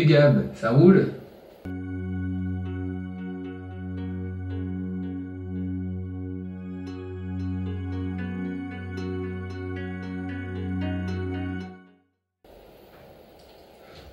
Salut Gab, ça roule?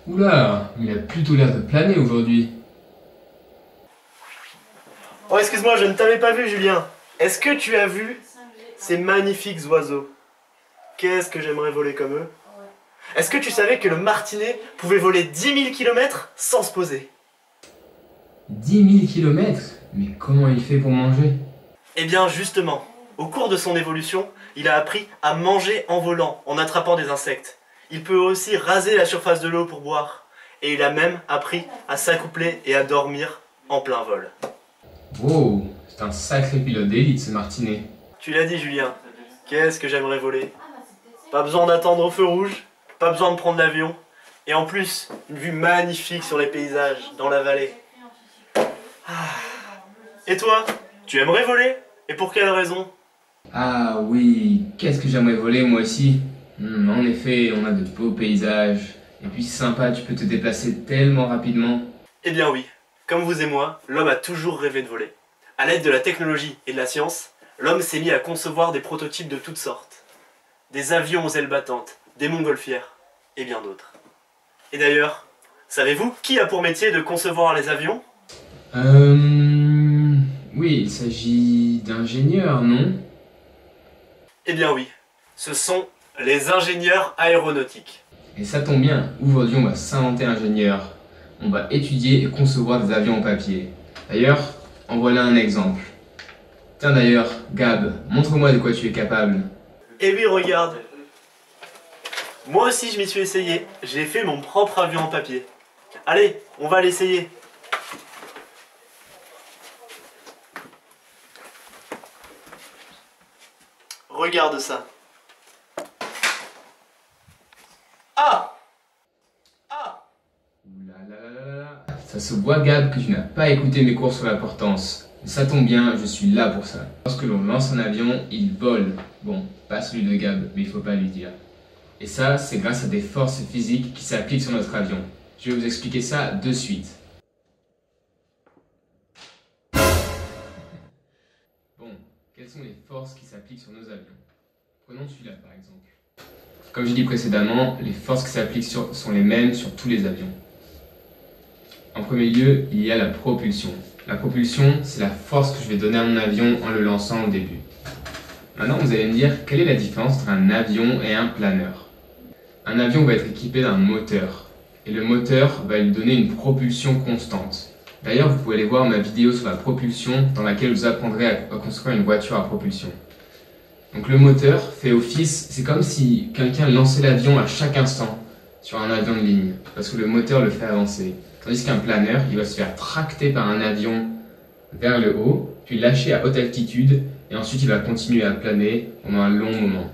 Oula, il a plutôt l'air de planer aujourd'hui. Oh, excuse-moi, je ne t'avais pas vu, Julien. Est-ce que tu as vu ces magnifiques oiseaux? Qu'est-ce que j'aimerais voler comme eux? Est-ce que tu savais que le martinet pouvait voler 10 000 km sans se poser? 10 000 km? Mais comment il fait pour manger? Eh bien, justement, au cours de son évolution, il a appris à manger en volant, en attrapant des insectes. Il peut aussi raser la surface de l'eau pour boire. Et il a même appris à s'accoupler et à dormir en plein vol. Wow, c'est un sacré pilote d'élite ce martinet. Tu l'as dit, Julien. Qu'est-ce que j'aimerais voler? Pas besoin d'attendre au feu rouge, pas besoin de prendre l'avion. Et en plus, une vue magnifique sur les paysages, dans la vallée. Et toi, tu aimerais voler? Et pour quelle raison? Ah oui, qu'est-ce que j'aimerais voler moi aussi. En effet, on a de beaux paysages. Et puis c'est sympa, tu peux te déplacer tellement rapidement. Eh bien oui, comme vous et moi, l'homme a toujours rêvé de voler. À l'aide de la technologie et de la science, l'homme s'est mis à concevoir des prototypes de toutes sortes. Des avions aux ailes battantes, des montgolfières, et bien d'autres. Et d'ailleurs, savez-vous qui a pour métier de concevoir les avions? Oui, il s'agit d'ingénieurs, non? Eh bien oui, ce sont les ingénieurs aéronautiques. Et ça tombe bien, aujourd'hui on va s'inventer ingénieur. On va étudier et concevoir des avions en papier. D'ailleurs, en voilà un exemple. Tiens d'ailleurs, Gab, montre-moi de quoi tu es capable. Eh oui, regarde. Moi aussi je m'y suis essayé, j'ai fait mon propre avion en papier. Allez, on va l'essayer. Regarde ça. Ah! Ah! Ouh là là là là là. Ça se voit Gab que tu n'as pas écouté mes cours sur l'importance. Mais ça tombe bien, je suis là pour ça. Lorsque l'on lance un avion, il vole. Bon, pas celui de Gab, mais il faut pas lui dire. Et ça, c'est grâce à des forces physiques qui s'appliquent sur notre avion. Je vais vous expliquer ça de suite. Bon, quelles sont les forces qui s'appliquent sur nos avions? Prenons celui-là par exemple. Comme je dit précédemment, les forces qui s'appliquent sont les mêmes sur tous les avions. En premier lieu, il y a la propulsion. La propulsion, c'est la force que je vais donner à mon avion en le lançant au début. Maintenant, vous allez me dire, quelle est la différence entre un avion et un planeur? Un avion va être équipé d'un moteur. Et le moteur va lui donner une propulsion constante. D'ailleurs, vous pouvez aller voir ma vidéo sur la propulsion dans laquelle vous apprendrez à construire une voiture à propulsion. Donc le moteur fait office, c'est comme si quelqu'un lançait l'avion à chaque instant sur un avion de ligne, parce que le moteur le fait avancer. Tandis qu'un planeur, il va se faire tracter par un avion vers le haut, puis lâcher à haute altitude, et ensuite il va continuer à planer pendant un long moment.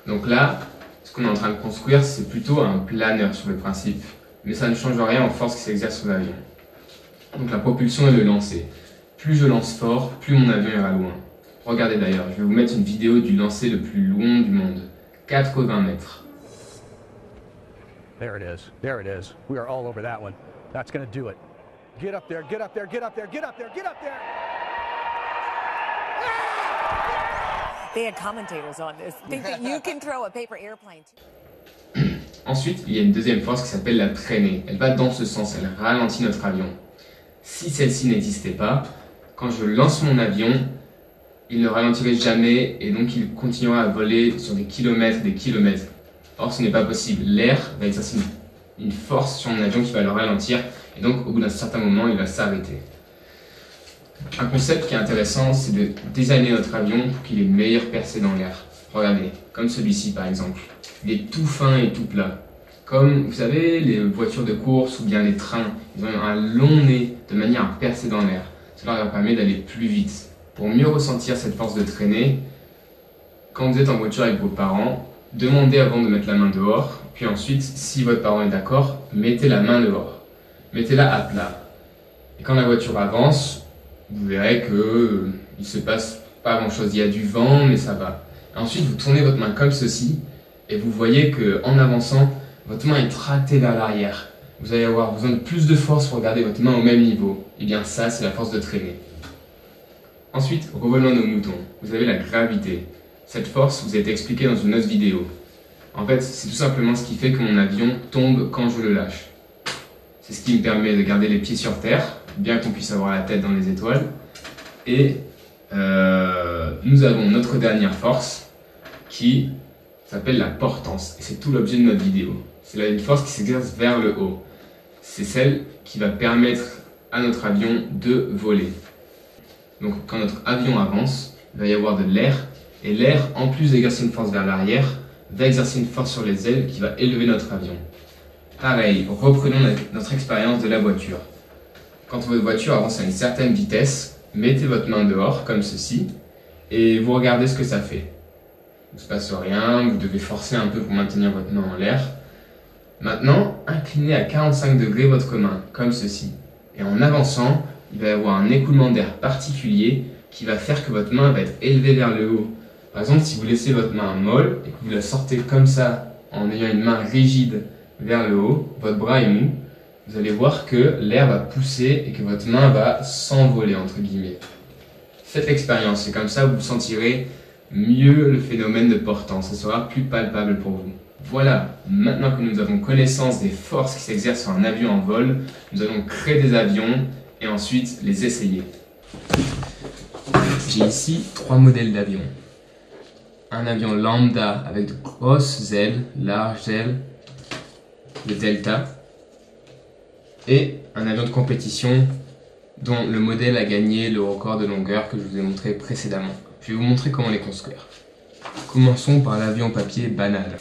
Donc là, ce qu'on est en train de construire, c'est plutôt un planeur sur le principe, mais ça ne change rien aux forces qui s'exercent sur l'avion. Donc la propulsion est le lancer. Plus je lance fort, plus mon avion ira loin. Regardez d'ailleurs, je vais vous mettre une vidéo du lancer le plus long du monde. 80 mètres. There it is. There it is. We are all over that one. That's going to do it. Get up there, get up there, get up there, get up there, get up there. They had commentators on this. Think that you can throw a paper airplane. Ensuite, il y a une deuxième force qui s'appelle la traînée. Elle va dans ce sens, elle ralentit notre avion. Si celle-ci n'existait pas, quand je lance mon avion, il ne ralentirait jamais et donc il continuera à voler sur des kilomètres et des kilomètres. Or, ce n'est pas possible. L'air va exercer une force sur mon avion qui va le ralentir et donc au bout d'un certain moment, il va s'arrêter. Un concept qui est intéressant, c'est de designer notre avion pour qu'il ait une meilleure percée dans l'air. Regardez, comme celui-ci par exemple. Il est tout fin et tout plat. Comme, vous savez, les voitures de course ou bien les trains, ils ont un long nez de manière à percer dans l'air. Cela leur permet d'aller plus vite. Pour mieux ressentir cette force de traînée, quand vous êtes en voiture avec vos parents, demandez avant de mettre la main dehors, puis ensuite, si votre parent est d'accord, mettez la main dehors. Mettez-la à plat. Et quand la voiture avance, vous verrez que il se passe pas grand chose. Il y a du vent, mais ça va. Ensuite, vous tournez votre main comme ceci, et vous voyez que en avançant, votre main est tractée vers l'arrière. vous allez avoir besoin de plus de force pour garder votre main au même niveau. Et bien ça, c'est la force de traîner. Ensuite, revenons à nos moutons. Vous avez la gravité. Cette force vous a été expliquée dans une autre vidéo. En fait, c'est tout simplement ce qui fait que mon avion tombe quand je le lâche. C'est ce qui me permet de garder les pieds sur terre, bien qu'on puisse avoir la tête dans les étoiles. Et nous avons notre dernière force qui s'appelle la portance. Et c'est tout l'objet de notre vidéo. C'est une force qui s'exerce vers le haut. C'est celle qui va permettre à notre avion de voler. Donc quand notre avion avance, il va y avoir de l'air. Et l'air, en plus d'exercer une force vers l'arrière, va exercer une force sur les ailes qui va élever notre avion. Pareil, reprenons notre expérience de la voiture. Quand votre voiture avance à une certaine vitesse, mettez votre main dehors, comme ceci, et vous regardez ce que ça fait. Il ne se passe rien, vous devez forcer un peu pour maintenir votre main en l'air. Maintenant, inclinez à 45 degrés votre main, comme ceci. Et en avançant, il va y avoir un écoulement d'air particulier qui va faire que votre main va être élevée vers le haut. Par exemple, si vous laissez votre main molle et que vous la sortez comme ça, en ayant une main rigide vers le haut, votre bras est mou, vous allez voir que l'air va pousser et que votre main va s'envoler, entre guillemets. Faites l'expérience, et comme ça vous sentirez mieux le phénomène de portance, ça sera plus palpable pour vous. Voilà, maintenant que nous avons connaissance des forces qui s'exercent sur un avion en vol, nous allons créer des avions et ensuite les essayer. J'ai ici 3 modèles d'avions. Un avion lambda avec de grosses ailes, larges ailes, le Delta, et un avion de compétition dont le modèle a gagné le record de longueur que je vous ai montré précédemment. Je vais vous montrer comment les construire. Commençons par l'avion papier banal.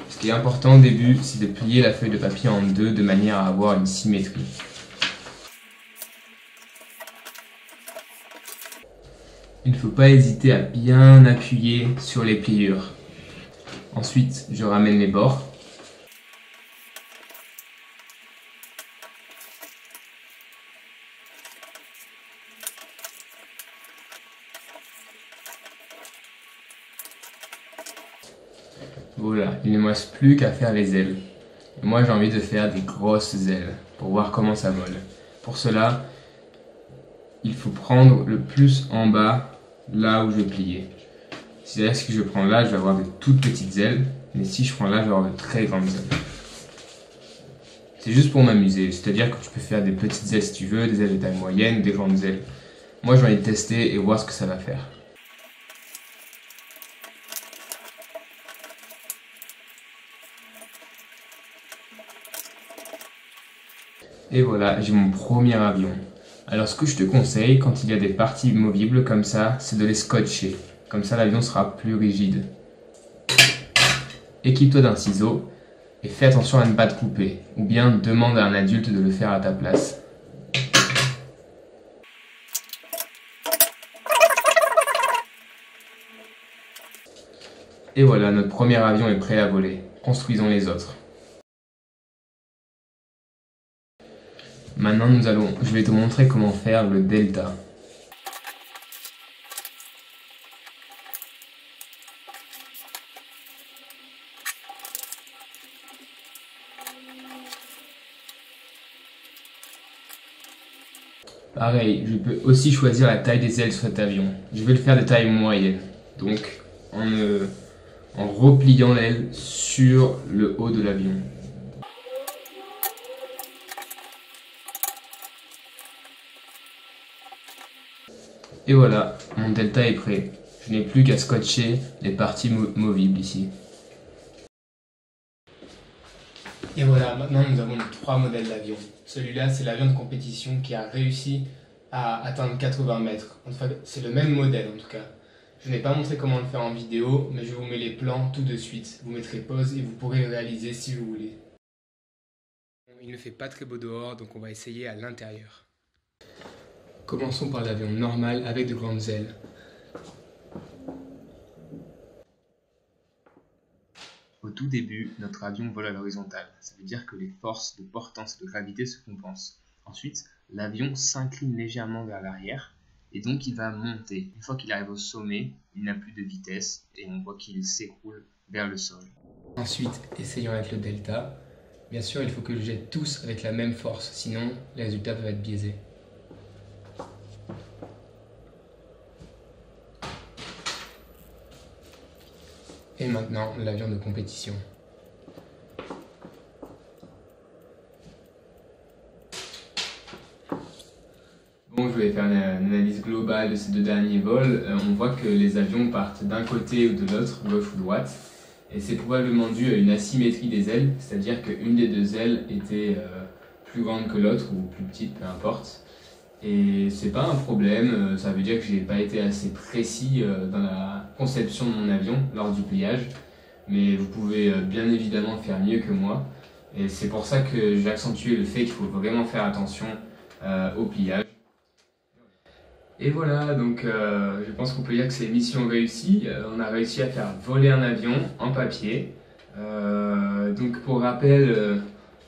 Ce qui est important au début, c'est de plier la feuille de papier en deux de manière à avoir une symétrie. Il ne faut pas hésiter à bien appuyer sur les pliures. Ensuite, je ramène les bords. Voilà, il ne me reste plus qu'à faire les ailes. Et moi j'ai envie de faire des grosses ailes pour voir comment ça vole. Pour cela, il faut prendre le plus en bas, là où je vais plier. C'est-à-dire que si je prends là, je vais avoir de toutes petites ailes, mais si je prends là, je vais avoir de très grandes ailes. C'est juste pour m'amuser, c'est-à-dire que tu peux faire des petites ailes si tu veux, des ailes de taille moyenne, des grandes ailes. Moi j'ai envie de tester et voir ce que ça va faire. Et voilà, j'ai mon premier avion. Alors ce que je te conseille, quand il y a des parties movibles comme ça, c'est de les scotcher. Comme ça l'avion sera plus rigide. Équipe-toi d'un ciseau et fais attention à ne pas te couper. Ou bien demande à un adulte de le faire à ta place. Et voilà, notre premier avion est prêt à voler. Construisons les autres. Maintenant, je vais te montrer comment faire le delta. Pareil, je peux aussi choisir la taille des ailes sur cet avion. Je vais le faire de taille moyenne. Donc, en repliant l'aile sur le haut de l'avion. Et voilà, mon delta est prêt. Je n'ai plus qu'à scotcher les parties movibles ici. Et voilà, maintenant nous avons 3 modèles d'avions. Celui-là, c'est l'avion de compétition qui a réussi à atteindre 80 mètres. Enfin, c'est le même modèle en tout cas. Je n'ai pas montré comment le faire en vidéo, mais je vous mets les plans tout de suite. Vous mettrez pause et vous pourrez le réaliser si vous voulez. Il ne fait pas très beau dehors, donc on va essayer à l'intérieur. Commençons par l'avion normal avec de grandes ailes. Au tout début, notre avion vole à l'horizontale. Ça veut dire que les forces de portance et de gravité se compensent. Ensuite, l'avion s'incline légèrement vers l'arrière et donc il va monter. Une fois qu'il arrive au sommet, il n'a plus de vitesse et on voit qu'il s'écroule vers le sol. Ensuite, essayons avec le delta. Bien sûr, il faut que je jette tous avec la même force, sinon les résultats peuvent être biaisés. Et maintenant, l'avion de compétition. Bon, je vais faire une analyse globale de ces deux derniers vols. On voit que les avions partent d'un côté ou de l'autre, gauche ou droite. Et c'est probablement dû à une asymétrie des ailes, c'est-à-dire qu'une des deux ailes était plus grande que l'autre ou plus petite, peu importe. Et c'est pas un problème, ça veut dire que j'ai pas été assez précis dans la conception de mon avion lors du pliage. Mais vous pouvez bien évidemment faire mieux que moi. Et c'est pour ça que j'ai accentué le fait qu'il faut vraiment faire attention au pliage. Et voilà, donc je pense qu'on peut dire que c'est mission réussie. On a réussi à faire voler un avion en papier. Donc pour rappel,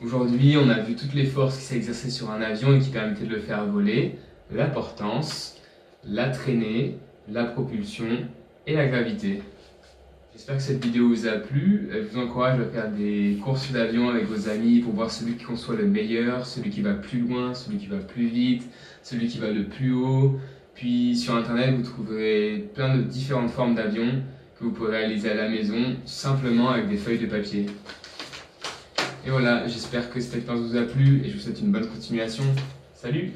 aujourd'hui on a vu toutes les forces qui s'exerçaient sur un avion et qui permettaient de le faire voler. La portance, la traînée, la propulsion et la gravité. J'espère que cette vidéo vous a plu. Je vous encourage à faire des courses d'avion avec vos amis pour voir celui qui conçoit le meilleur, celui qui va plus loin, celui qui va plus vite, celui qui va le plus haut. Puis sur internet, vous trouverez plein de différentes formes d'avions que vous pourrez réaliser à la maison, simplement avec des feuilles de papier. Et voilà, j'espère que cette expérience vous a plu et je vous souhaite une bonne continuation. Salut!